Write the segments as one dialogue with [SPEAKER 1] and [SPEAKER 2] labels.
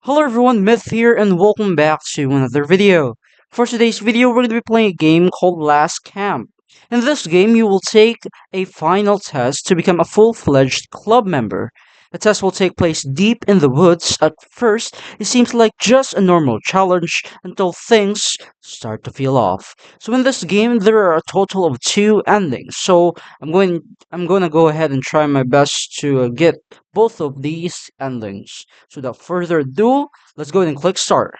[SPEAKER 1] Hello everyone, Myth here and welcome back to another video. For today's video, we're going to be playing a game called Last Camp. In this game, you will take a final test to become a full-fledged club member. The test will take place deep in the woods. At first, it seems like just a normal challenge until things start to feel off. So in this game, there are a total of two endings. So I'm going to go ahead and try my best to get both of these endings. So without further ado, let's go ahead and click start.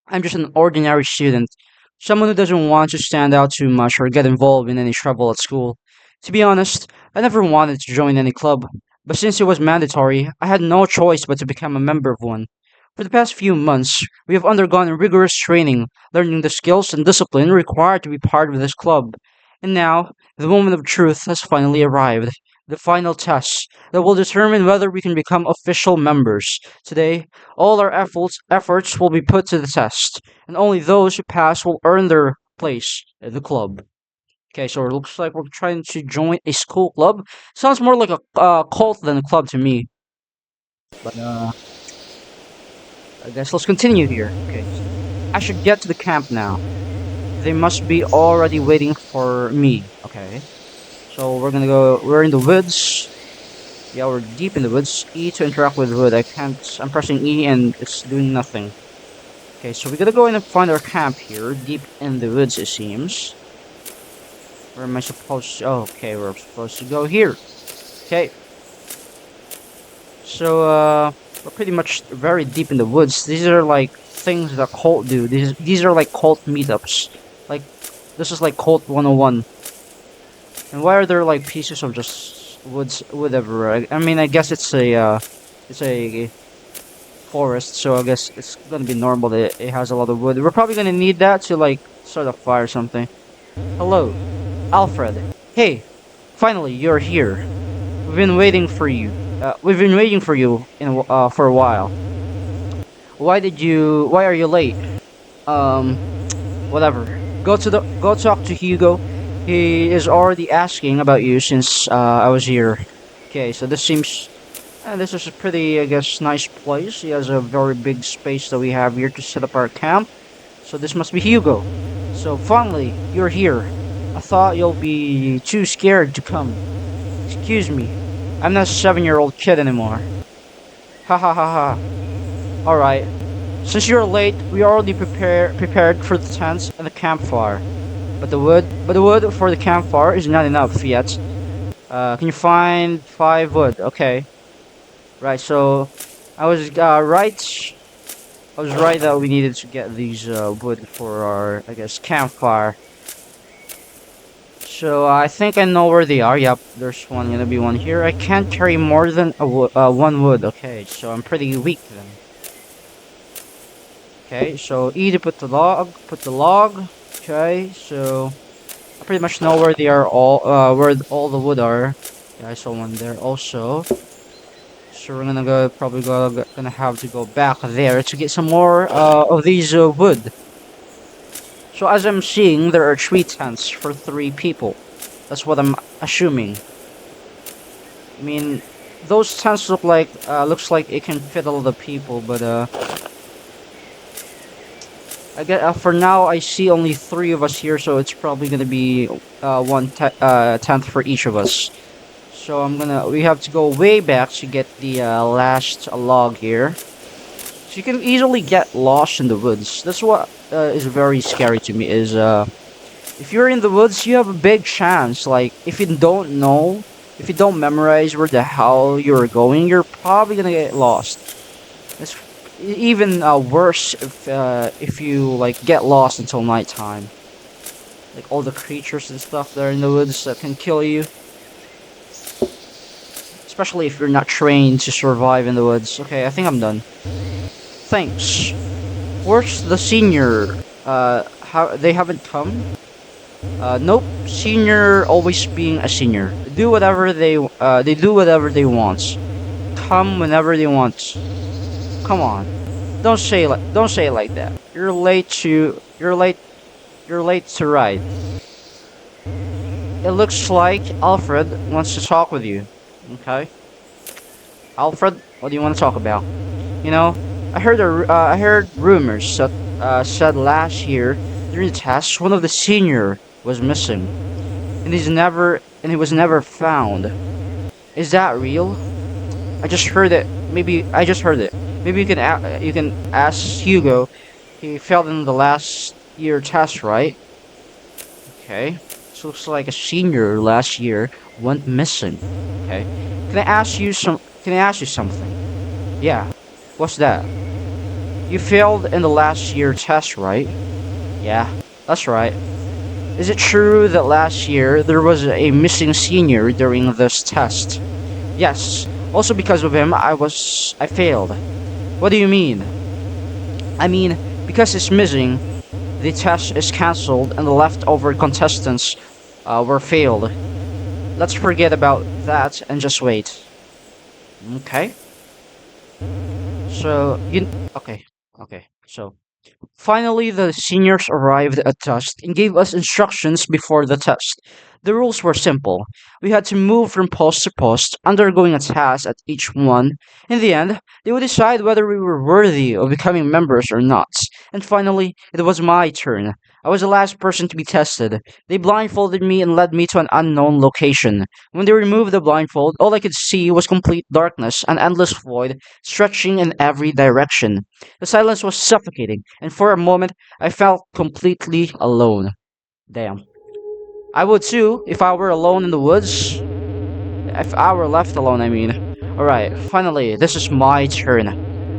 [SPEAKER 1] I'm just an ordinary student, someone who doesn't want to stand out too much or get involved in any trouble at school. To be honest, I never wanted to join any club, but since it was mandatory, I had no choice but to become a member of one. For the past few months, we have undergone rigorous training, learning the skills and discipline required to be part of this club. And now, the moment of truth has finally arrived. The final test that will determine whether we can become official members. Today, all our efforts will be put to the test, and only those who pass will earn their place in the club. Okay, so it looks like we're trying to join a school club. Sounds more like a cult than a club to me. But I guess let's continue here. Okay, I should get to the camp now. They must be already waiting for me. Okay, so we're gonna go. We're in the woods. Yeah, we're deep in the woods. E to interact with wood. I can't. I'm pressing E and it's doing nothing. Okay, so we gotta go in and find our camp here, deep in the woods it seems. Where am I supposed to? Oh, okay, we're supposed to go here. Okay. So, we're pretty much very deep in the woods. These are like things that cult do. These are like cult meetups. Like, this is like cult 101. And why are there like pieces of just wood everywhere? I mean, I guess it's a forest, so I guess it's gonna be normal that it has a lot of wood. We're probably gonna need that to like start a fire or something. Hello, Alfred. Hey, finally you're here. We've been waiting for you. We've been waiting for you for a while. Why are you late? Um, whatever. Go talk to Hugo. He is already asking about you since I was here. Okay, so this is a pretty, I guess, nice place. He has a very big space that we have here to set up our camp. So this must be Hugo. So finally, you're here. I thought you'll be too scared to come. Excuse me. I'm not a 7-year-old kid anymore. Ha ha ha ha. Alright. Since you're late, we already prepared for the tents and the campfire. But the wood for the campfire is not enough yet. Can you find 5 wood? Okay. Right, so I was right. I was right that we needed to get these wood for our, I guess, campfire. So I think I know where they are. Yep, there's gonna be one here. I can't carry more than one wood. Okay, so I'm pretty weak then. Okay, so E to put the log. Okay, so I pretty much know where they are where all the wood are. Yeah, I saw one there also. So we're gonna have to go back there to get some more of these wood. So as I'm seeing, there are 3 tents for 3 people. That's what I'm assuming. I mean, those tents looks like it can fit a lot of people, but I get for now I see only 3 of us here, so it's probably gonna be one tent for each of us. So we have to go way back to get the last log here. So you can easily get lost in the woods. That's what is very scary to me is if you're in the woods, you have a big chance. Like if you don't memorize where the hell you're going, you're probably gonna get lost. It's even worse if you like get lost until nighttime. Like all the creatures and stuff that are in the woods that can kill you. Especially if you're not trained to survive in the woods. Okay, I think I'm done. Thanks. Where's the senior? They haven't come? Nope. Senior always being a senior. They do whatever they want. Come whenever they want. Come on. Don't say it like that. You're late to ride. It looks like Alfred wants to talk with you. Okay. Alfred, what do you want to talk about? You know, I heard rumors that said last year during the test one of the senior was missing, and he was never found. Is that real? I just heard it. Maybe I just heard it. Maybe you can ask Hugo. He failed in the last year test, right? Okay. So looks like a senior last year went missing. Okay. Can I ask you something? Yeah. What's that? You failed in the last year test, right? Yeah, that's right. Is it true that last year there was a missing senior during this test? Yes. Also because of him, I failed. What do you mean? I mean, because he's missing, the test is cancelled and the leftover contestants were failed. Let's forget about that and just wait. Okay. So, okay. Okay. So, finally, the seniors arrived at test and gave us instructions before the test. The rules were simple. We had to move from post to post, undergoing a task at each one. In the end, they would decide whether we were worthy of becoming members or not. And finally, it was my turn. I was the last person to be tested. They blindfolded me and led me to an unknown location. When they removed the blindfold, all I could see was complete darkness, an endless void stretching in every direction. The silence was suffocating, and for a moment I felt completely alone. Damn. I would too if I were alone in the woods. If I were left alone, I mean. Alright, finally, this is my turn.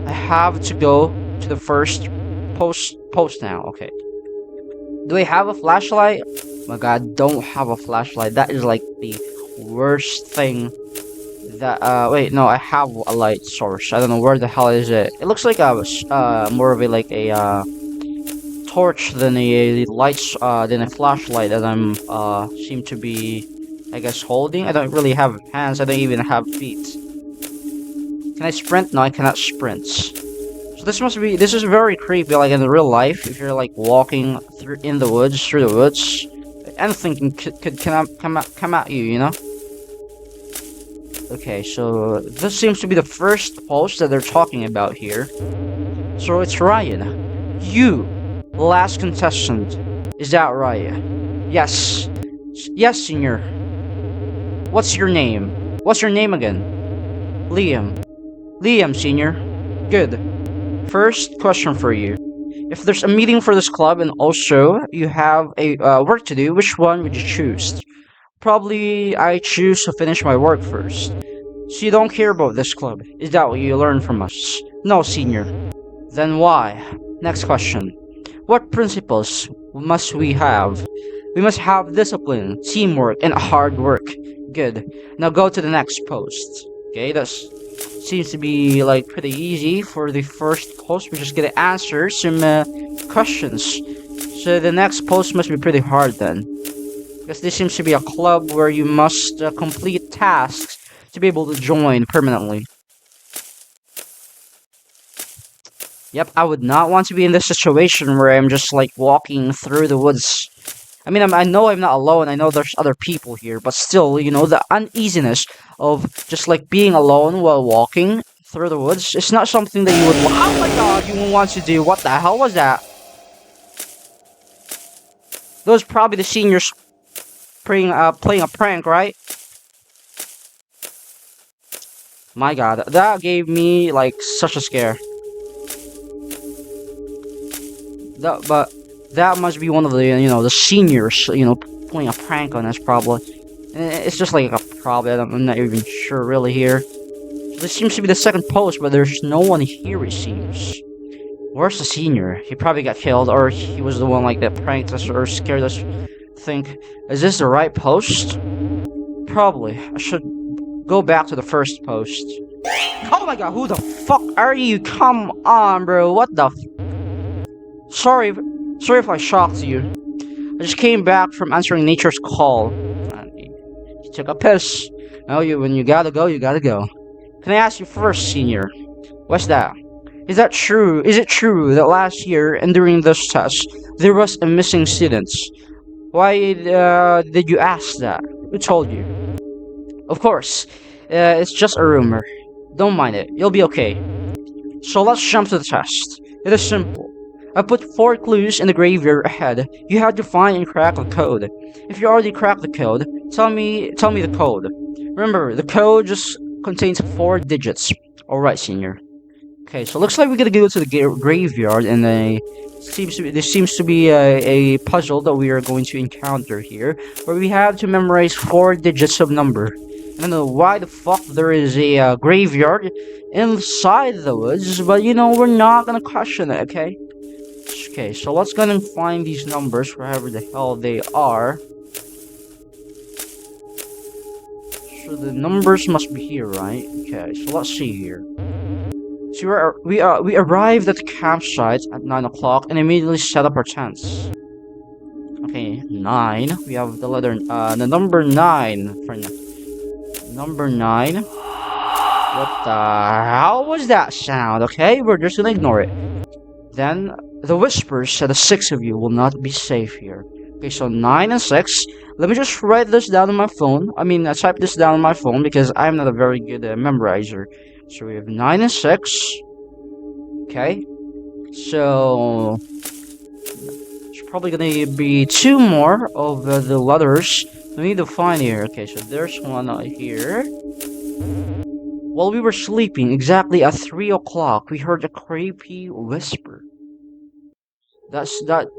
[SPEAKER 1] I have to go to the first post now. Okay. Do I have a flashlight? Oh my god, don't have a flashlight. That is like the worst thing that wait, no, I have a light source. I don't know where the hell is it. It looks like more of a like a torch than a lights than a flashlight that I'm seem to be, I guess, holding. I don't really have hands. I don't even have feet. Can I sprint? No, I cannot sprint. So this is very creepy, like in the real life. If you're like walking through the woods, anything could come at you, you know. Okay, so this seems to be the first post that they're talking about here. So it's Ryan. You, last contestant. Is that right? Yes. Yes, senior. What's your name? What's your name again? Liam. Liam, senior. Good. First question for you. If there's a meeting for this club and also you have a work to do, which one would you choose? Probably I choose to finish my work first. So you don't care about this club. Is that what you learned from us? No, senior. Then why? Next question. What principles must we have? We must have discipline, teamwork, and hard work. Good. Now go to the next post. Okay, that seems to be like pretty easy for the first post. We're just gonna answer some questions. So the next post must be pretty hard then. Because this seems to be a club where you must complete tasks to be able to join permanently. Yep, I would not want to be in this situation where I'm just like walking through the woods. I mean, I know I'm not alone, I know there's other people here, but still, you know, the uneasiness of just like being alone while walking through the woods, it's not something that you would, oh my god, you would want to do. What the hell was that? Those are probably the seniors playing a prank, right? My god, that gave me like such a scare. But that must be one of the, you know, the seniors, you know, playing a prank on us probably. It's just like a problem. I'm not even sure really here. This seems to be the second post, but there's no one here, it seems. Where's the senior? He probably got killed, or he was the one like that pranked us or scared us. Think, is this the right post? Probably. I should go back to the first post. Oh my god, who the fuck are you? Come on, bro. What the Sorry if I shocked you. I just came back from answering nature's call. He took a piss. Now when you gotta go, you gotta go. Can I ask you first, senior? What's that? Is that true? Is it true that last year and during this test there was a missing student? Why did you ask that? Who told you? Of course, it's just a rumor. Don't mind it. You'll be okay. So let's jump to the test. It is simple. I put 4 clues in the graveyard ahead. You have to find and crack the code. If you already cracked the code, tell me the code. Remember, the code just contains 4 digits. Alright, senior. Okay, so looks like we're gonna go to the graveyard, and this seems to be a puzzle that we are going to encounter here, where we have to memorize 4 digits of number. I don't know why the fuck there is a graveyard inside the woods, but you know, we're not gonna question it, okay? Okay, so let's go and find these numbers wherever the hell they are. So the numbers must be here, right? Okay, so let's see here. So we arrived at the campsite at 9 o'clock and immediately set up our tents. Okay, 9. We have the number 9 for number 9. What the hell was that sound? Okay, we're just gonna ignore it. Then the whispers said the 6 of you will not be safe here. Okay, so 9 and 6. Let me just write this down on my phone. I type this down on my phone because I'm not a very good memorizer. So we have 9 and 6. Okay. So there's probably gonna be 2 more of the letters we need to find here. Okay, so there's one here. While we were sleeping, exactly at 3 o'clock, we heard a creepy whisper. That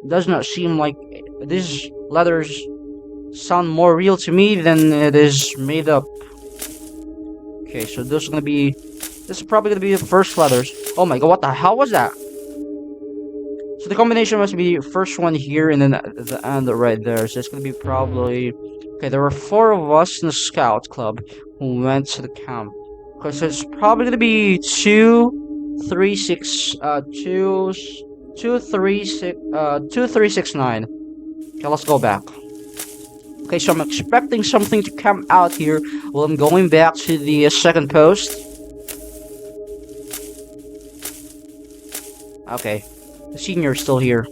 [SPEAKER 1] does not seem like these letters sound more real to me than it is made up. Okay, so this is probably gonna be the first letters. Oh my god, what the hell was that? So the combination must be first one here and then the end right there. So it's gonna be probably okay. There were 4 of us in the scout club who went to the camp. Okay, so it's probably gonna be 2, 3, 6, 2, 2, 3, 6, 2, 3, 6, 9. Okay, let's go back. Okay, so I'm expecting something to come out here while I'm going back to the second post. Okay, the senior is still here.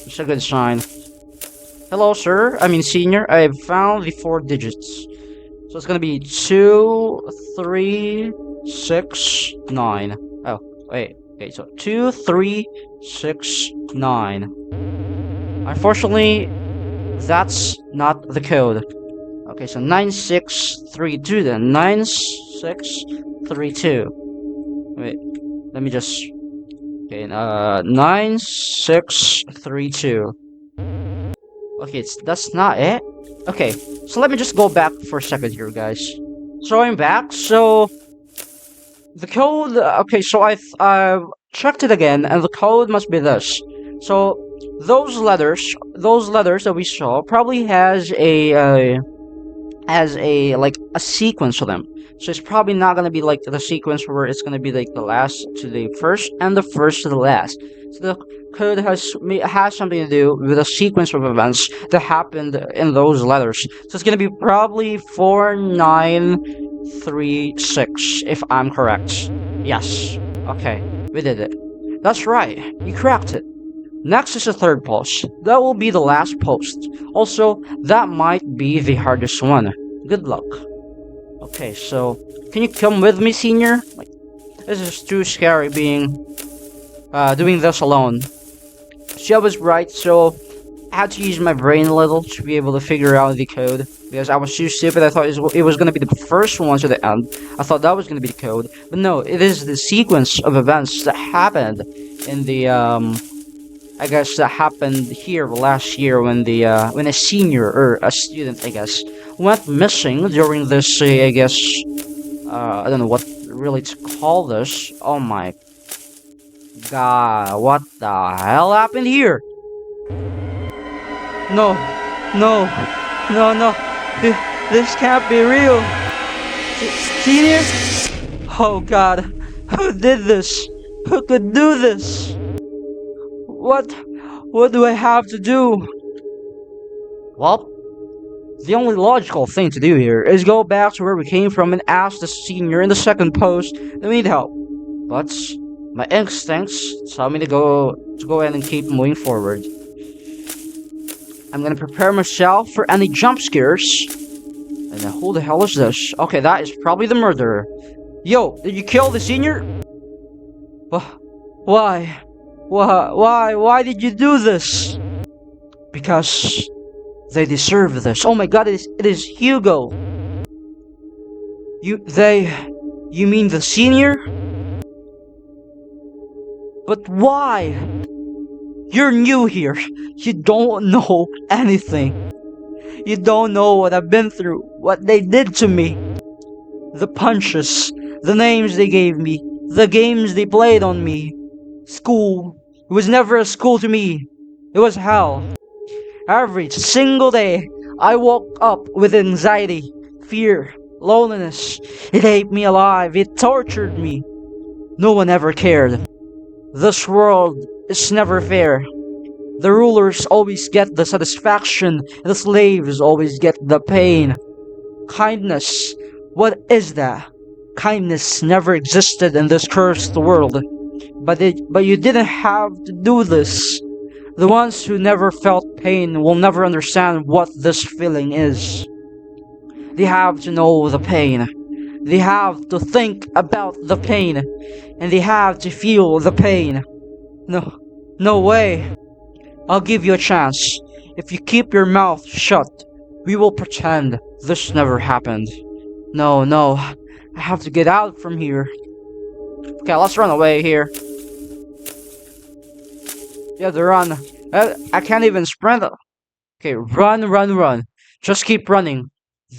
[SPEAKER 1] It's a good sign. Hello, sir. Senior. I have found the 4 digits. So it's gonna be 2, 3, 6, 9. Oh, wait. Okay, so 2, 3, 6, 9. Unfortunately, that's not the code. Okay, so 9632 then. 9632. Wait, let me just. Okay, 9632. Okay, that's not it. Okay, so let me just go back for a second here, guys. So I'm back. So the code. Okay, so I checked it again, and the code must be this. So those letters that we saw probably has a like a sequence to them. So it's probably not gonna be like the sequence where it's gonna be like the last to the first and the first to the last. So the code has something to do with a sequence of events that happened in those letters. So it's gonna be probably 4936 if I'm correct. Yes. Okay, we did it. That's right. You cracked it. Next is the third post. That will be the last post. Also, that might be the hardest one. Good luck. Okay, so can you come with me, senior? Like, this is too scary doing this alone. She was right, so I had to use my brain a little to be able to figure out the code because I was too stupid. I thought it was gonna be the first one to the end. I thought that was gonna be the code, but no, it is the sequence of events that happened in the I guess that happened here last year when when a senior or a student, I guess, went missing during this. I guess I don't know what really to call this. Oh my god, what the hell happened here? No, no, no, no. This can't be real. Senior? Oh god, who did this? Who could do this? What do I have to do? Well, the only logical thing to do here is go back to where we came from and ask the senior in the second post that we need help. But my instincts tell me to go ahead and keep moving forward. I'm gonna prepare myself for any jump scares. And then who the hell is this? Okay, that is probably the murderer. Yo, did you kill the senior? Wh- Why? Why did you do this? Because they deserve this. Oh my god, it is Hugo. You mean the senior? But why? You're new here. You don't know anything. You don't know what I've been through, what they did to me. The punches, the names they gave me, the games they played on me. School. It was never a school to me. It was hell. Every single day, I woke up with anxiety, fear, loneliness. It ate me alive. It tortured me. No one ever cared. This world is never fair. The rulers always get the satisfaction, and the slaves always get the pain. Kindness. What is that? Kindness never existed in this cursed world. But you didn't have to do this. The ones who never felt pain will never understand what this feeling is. They have to know the pain. They have to think about the pain. And they have to feel the pain. No, no way. I'll give you a chance. If you keep your mouth shut, we will pretend this never happened. No, no. I have to get out from here. Okay, let's run away here. Yeah, to run. I can't even sprint. Okay, run, run, run. Just keep running.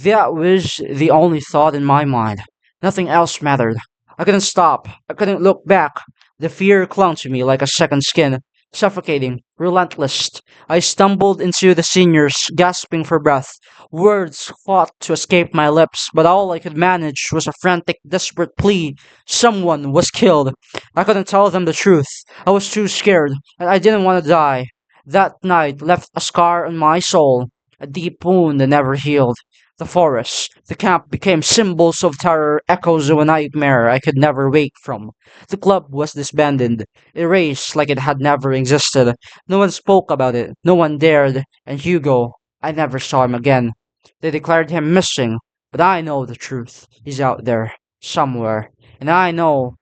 [SPEAKER 1] That was the only thought in my mind. Nothing else mattered. I couldn't stop. I couldn't look back. The fear clung to me like a second skin, suffocating, relentless. I stumbled into the seniors, gasping for breath. Words fought to escape my lips, but all I could manage was a frantic, desperate plea. Someone was killed. I couldn't tell them the truth. I was too scared, and I didn't want to die. That night left a scar on my soul, a deep wound that never healed. The forest, the camp became symbols of terror, echoes of a nightmare I could never wake from. The club was disbanded, erased like it had never existed. No one spoke about it, no one dared, and Hugo, I never saw him again. They declared him missing, but I know the truth. He's out there, somewhere, and I know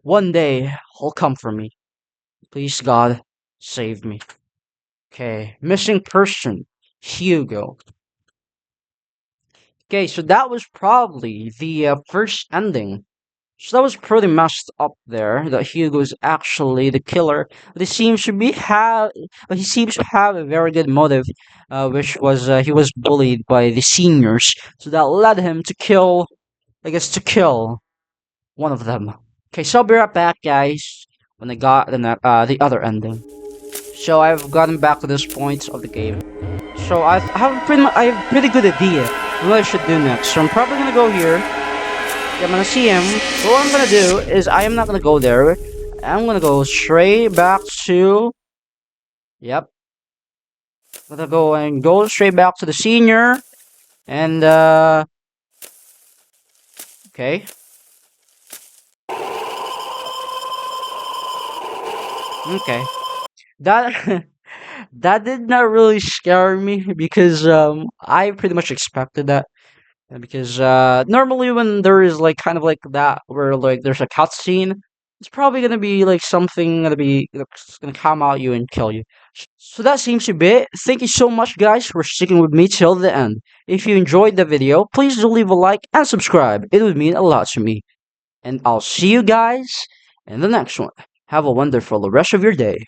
[SPEAKER 1] one day he'll come for me. Please, God, save me. Okay, missing person, Hugo. Okay, so that was probably the first ending. So that was pretty messed up there. That Hugo's actually the killer, but he seems to have a very good motive, which was he was bullied by the seniors, so that led him to kill, I guess, to kill one of them. Okay, so I'll be right back, guys, when I got the other ending. So I've gotten back to this point of the game. So I have a pretty good idea what I should do next. So I'm probably gonna go here. Yeah, I'm gonna see him. But what I'm gonna do is I am not gonna go there. I'm gonna go straight back to. Yep. I'm gonna go straight back to the senior. And okay. Okay. That that did not really scare me because I pretty much expected that. Because normally when there is like kind of like that where like there's a cutscene, it's probably gonna be like something that's gonna come out you and kill you. So that seems to be it. Thank you so much, guys, for sticking with me till the end. If you enjoyed the video, please do leave a like and subscribe. It would mean a lot to me. And I'll see you guys in the next one. Have a wonderful rest of your day.